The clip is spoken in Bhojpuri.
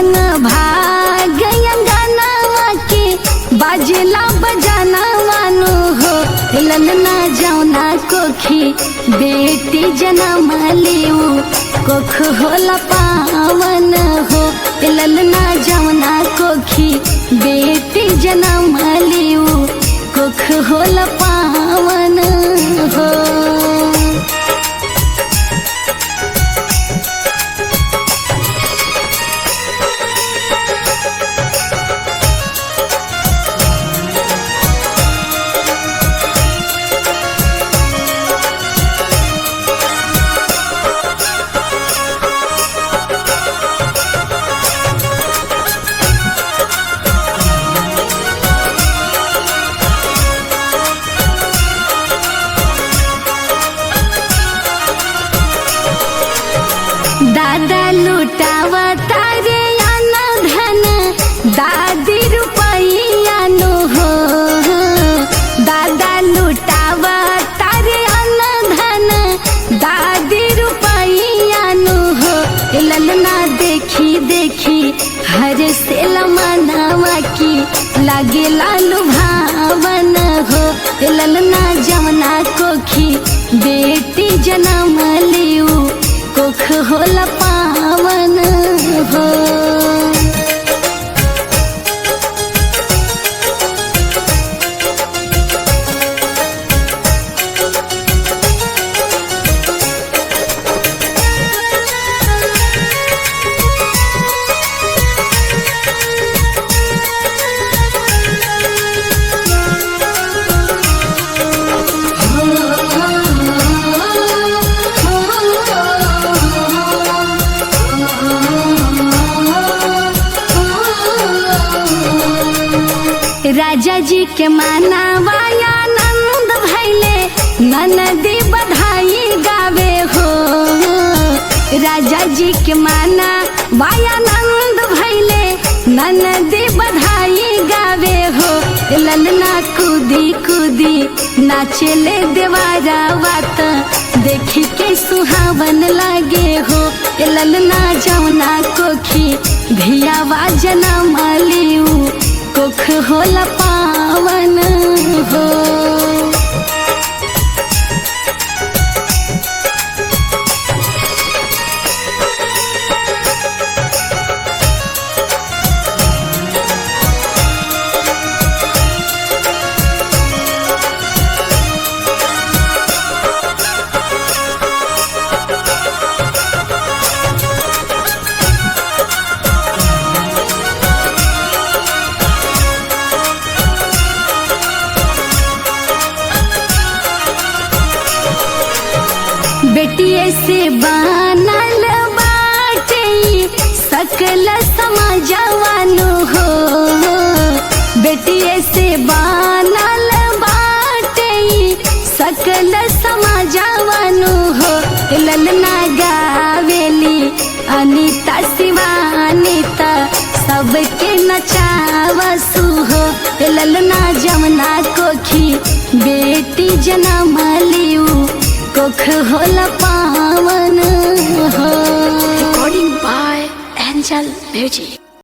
संग भाग अंगनावा के बाजला बजाना वानो हो। ललना जौना कोखी बेटी जन्म लियो कोख होला पावन हो। ललना जौना कोखी बेटी जन्म लियो कोख होला पावन हो। दादा लुटावा तारे आना धन दादी रुपैया नो हो। दादा लुटावा तारे आना धन दादी रुपैया नो हो। ललना देखी देखी हर से लमनावा की लागे लालू भावन हो। ललना जमना कोखी बेटी जन्म लियो कोख होला पावन हो। राजा जी के मानावाया नंद भैले ननदी बधाई गावे हो। राजा जी के माना वाया नंद भैले ननदी बधाई गावे हो। ललना कूदी कूदी नाचले देवारा वात देखी के सुहावन लागे हो। ललना जौना कोखी धियावा जन्म लियो कोख होला पावन हो। बेटिए से बनल बाटे सकल समाजवानो हो। बेटिए से बनल बाटे सकल समाजवानो हो। ललना गावेली अनीता शिवानीता सबके नचावसु हो। ललना जमना कोखी बेटी जन्म लियो कोख होला पावन हो। Recording by Angel Music.